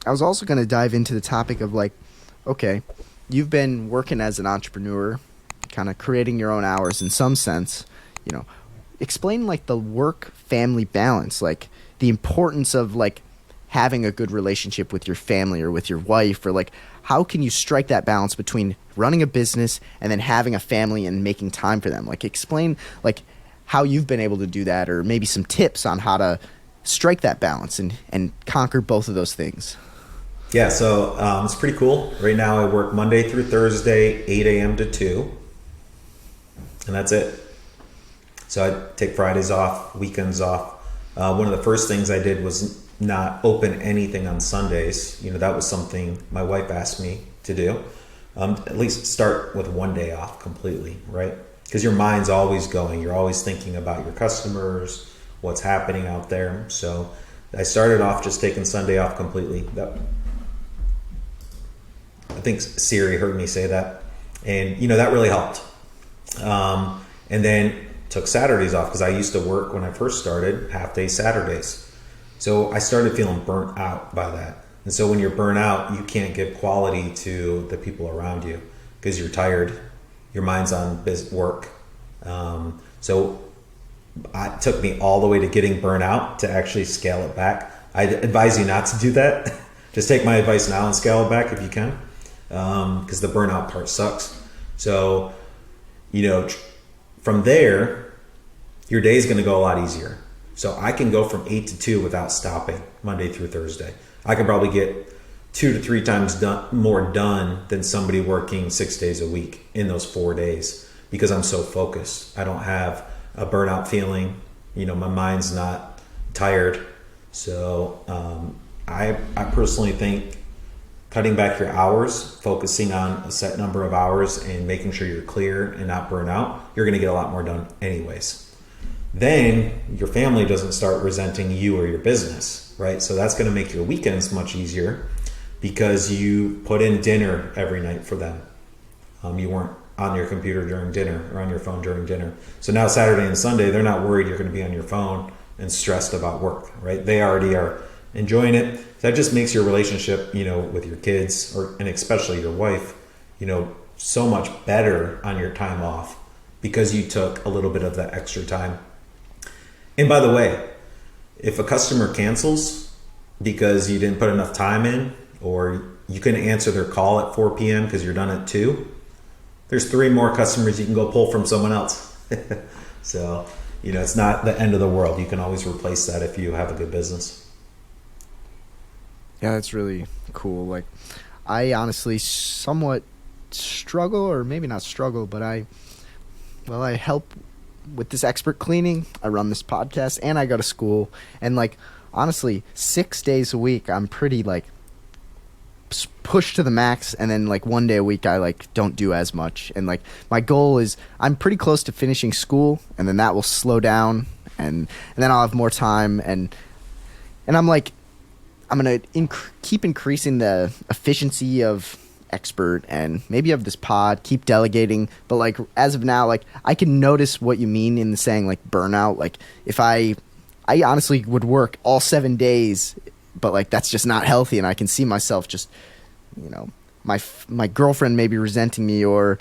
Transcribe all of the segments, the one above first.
I was also going to dive into the topic of like, okay, you've been working as an entrepreneur, kind of creating your own hours in some sense, you know, explain like the work family balance, like the importance of like having a good relationship with your family or with your wife, or like how can you strike that balance between running a business and then having a family and making time for them? Like explain like how you've been able to do that, or maybe some tips on how to strike that balance and conquer both of those things. Yeah, so it's pretty cool. Right now, I work Monday through Thursday, 8 a.m. to 2, and that's it. So I take Fridays off, weekends off. One of the first things I did was not open anything on Sundays. That was something my wife asked me to do. At least start with one day off completely, right? Because your mind's always going. You're always thinking about your customers, what's happening out there. So I started off just taking Sunday off completely. I think Siri heard me say that, and that really helped. And then took Saturdays off because I used to work when I first started half day Saturdays. So I started feeling burnt out by that. And so when you're burnt out, you can't give quality to the people around you because you're tired. Your mind's on work. So it took me all the way to getting burnt out to actually scale it back. I advise you not to do that. Just take my advice now and scale it back if you can, because the burnout part sucks. So, from there, your day is going to go a lot easier. So I can go from 8 to 2 without stopping Monday through Thursday. I can probably get 2 to 3 times more done than somebody working 6 days a week in those 4 days because I'm so focused. I don't have a burnout feeling. My mind's not tired. So I personally think cutting back your hours, focusing on a set number of hours and making sure you're clear and not burn out, you're going to get a lot more done anyways. Then your family doesn't start resenting you or your business, right? So that's going to make your weekends much easier because you put in dinner every night for them. You weren't on your computer during dinner or on your phone during dinner. So now Saturday and Sunday, they're not worried you're going to be on your phone and stressed about work, right? They already are enjoying it. That just makes your relationship, with your kids and especially your wife, so much better on your time off because you took a little bit of that extra time. And by the way, if a customer cancels because you didn't put enough time in or you couldn't answer their call at 4 p.m. because you're done at 2, there's 3 more customers you can go pull from someone else. So, it's not the end of the world. You can always replace that if you have a good business. Yeah, that's really cool. Like, I honestly somewhat struggle, or maybe not struggle, but I help with this expert cleaning. I run this podcast and I go to school. And like, honestly, 6 days a week, I'm pretty like pushed to the max. And then like 1 day a week, I like don't do as much. And like my goal is I'm pretty close to finishing school, and then that will slow down, and then I'll have more time. And I'm like, I'm going to keep increasing the efficiency of expert and maybe of this pod, keep delegating. But like as of now, like I can notice what you mean in the saying like burnout. Like if I honestly would work all 7 days, but like that's just not healthy. And I can see myself just, my girlfriend maybe resenting me or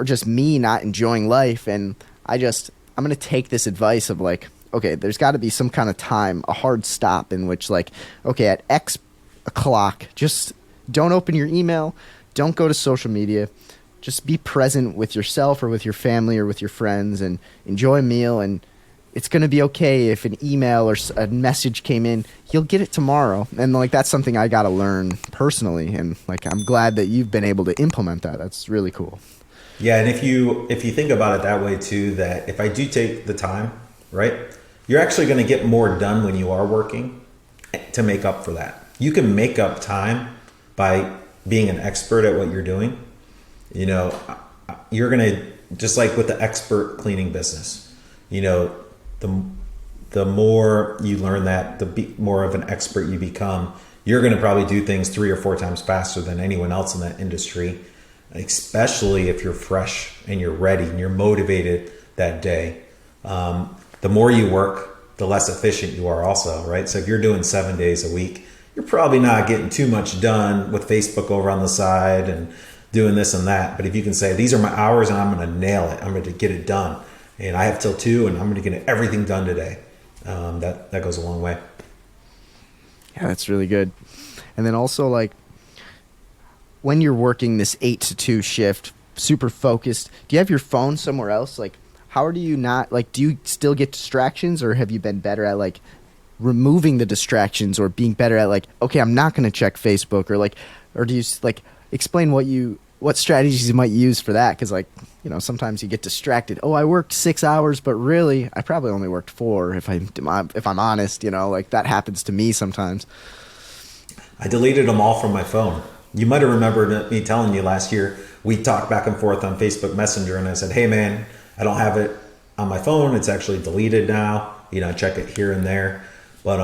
just me not enjoying life. And I'm going to take this advice of like, okay, there's got to be some kind of time, a hard stop in which like, okay, at X o'clock, just don't open your email, don't go to social media, just be present with yourself or with your family or with your friends and enjoy a meal. And it's going to be okay if an email or a message came in, you'll get it tomorrow. And like, that's something I got to learn personally. And like, I'm glad that you've been able to implement that. That's really cool. Yeah. And if you think about it that way too, that if I do take the time, right, you're actually going to get more done when you are working to make up for that. You can make up time by being an expert at what you're doing. You're going to, just like with the expert cleaning business, the more you learn that, the more of an expert you become. You're going to probably do things 3 or 4 times faster than anyone else in that industry, especially if you're fresh and you're ready and you're motivated that day. The more you work, the less efficient you are also, right? So if you're doing 7 days a week, you're probably not getting too much done with Facebook over on the side and doing this and that. But if you can say, these are my hours and I'm going to nail it, I'm going to get it done, and I have till 2 and I'm going to get everything done today, that goes a long way. Yeah, that's really good. And then also, like, when you're working this 8 to 2 shift, super focused, do you have your phone somewhere else? Like, how do you not, like, do you still get distractions, or have you been better at, like, removing the distractions, or being better at, like, okay, I'm not going to check Facebook, or, like, or do you, like, explain what strategies you might use for that? Because, like, you know, sometimes you get distracted. Oh, I worked 6 hours, but really, I probably only worked 4, if I'm honest, you know, like, that happens to me sometimes. I deleted them all from my phone. You might have remembered me telling you last year, we talked back and forth on Facebook Messenger, and I said, hey man, I don't have it on my phone. It's actually deleted now. You know, I check it here and there. But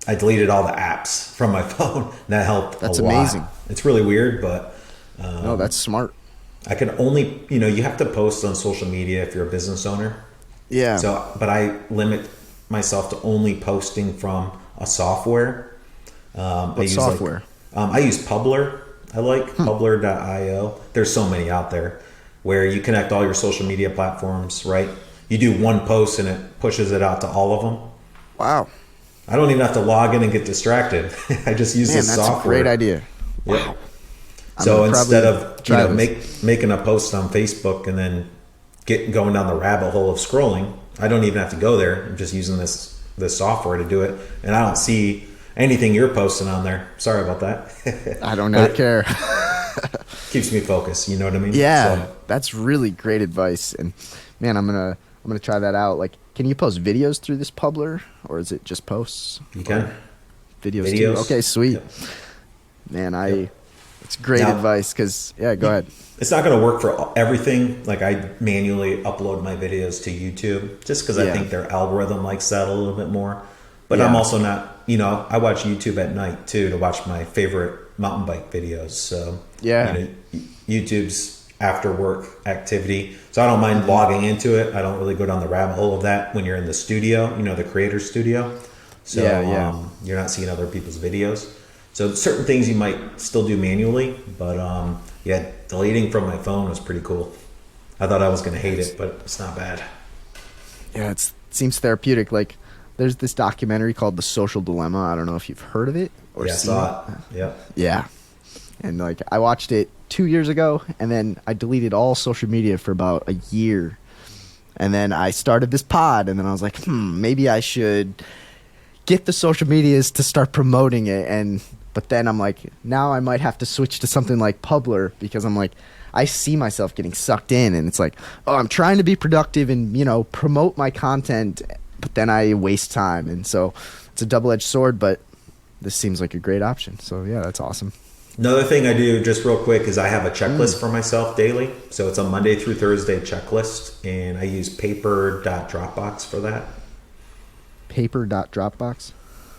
I deleted all the apps from my phone. That helped a lot. That's amazing. It's really weird, but... no, that's smart. I can only, you know, you have to post on social media if you're a business owner. Yeah. So, but I limit myself to only posting from a software. What software? I use Publer. I like Publer.io. There's so many out there where you connect all your social media platforms, right? You do one post and it pushes it out to all of them. Wow. I don't even have to log in and get distracted. I just use this software. That's a great idea. Wow. Yep. So instead of making a post on Facebook and then going down the rabbit hole of scrolling, I don't even have to go there. I'm just using this software to do it, and I don't see anything you're posting on there. Sorry about that. I do not care. Keeps me focused. You know what I mean? Yeah, So, that's really great advice. And man, I'm gonna try that out. Like, can you post videos through this Publer, or is it just posts? you can. Videos. Too? Okay, sweet. Yep. Man, it's great advice. Because go ahead. It's not going to work for everything. Like, I manually upload my videos to YouTube just because I think their algorithm likes that a little bit more. But I'm also not, you know, I watch YouTube at night too to watch my favorite mountain bike videos. So you know, YouTube's after work activity. So I don't mind logging into it. I don't really go down the rabbit hole of that when you're in the studio, you know, the creator studio. So you're not seeing other people's videos. So certain things you might still do manually, but deleting from my phone was pretty cool. I thought I was going to hate it, but it's not bad. Yeah, it seems therapeutic. Like, there's this documentary called The Social Dilemma. I don't know if you've heard of it or seen it. I saw it. Yep. Yeah. And, like, I watched it 2 years ago, and then I deleted all social media for about a year. And then I started this pod, and then I was like, maybe I should get the social medias to start promoting it. But then I'm like, now I might have to switch to something like Publer, because I'm like, I see myself getting sucked in, and it's like, oh, I'm trying to be productive and, you know, promote my content, but then I waste time. And so it's a double-edged sword, but this seems like a great option. So yeah, that's awesome. Another thing I do just real quick is I have a checklist for myself daily. So it's a Monday through Thursday checklist, and I use paper.dropbox for that. Paper.dropbox?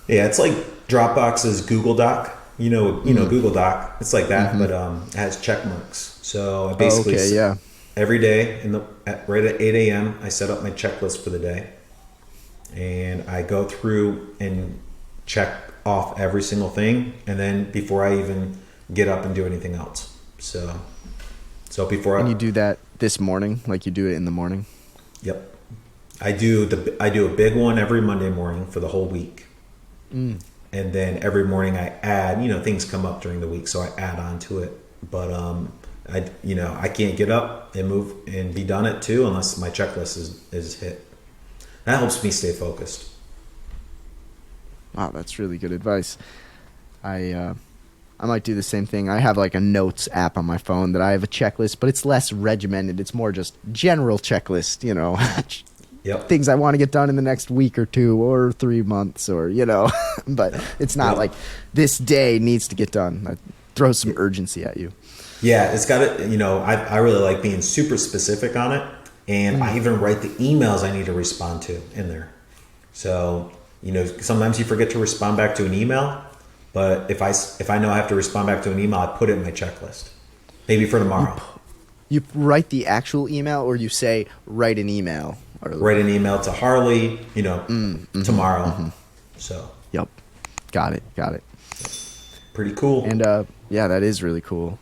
Yeah, it's like Dropbox's Google Doc. You know Google Doc. It's like that, but it has check marks. So I basically every day right at 8 a.m. I set up my checklist for the day, and I go through and check off every single thing, and then before I even get up and do anything else. So before you do that this morning, like you do it in the morning. Yep, I do a big one every Monday morning for the whole week. And then every morning I add, you know, things come up during the week, so I add on to it. But I can't get up and move and be done at 2 unless my checklist is hit. That helps me stay focused. Wow, that's really good advice. I might do the same thing. I have like a notes app on my phone that I have a checklist, but it's less regimented. It's more just general checklist, you know. Yep. Things I want to get done in the next week or 2 or 3 months, or, you know, but it's not like this day needs to get done. That throws some urgency at you. Yeah, it's got to, you know, I really like being super specific on it. And I even write the emails I need to respond to in there. So, you know, sometimes you forget to respond back to an email, but if I know I have to respond back to an email, I put it in my checklist, maybe for tomorrow. You write the actual email, or you say write an email? Write an email to Harley, you know, tomorrow. So. Yep. Got it. Pretty cool. And yeah, that is really cool.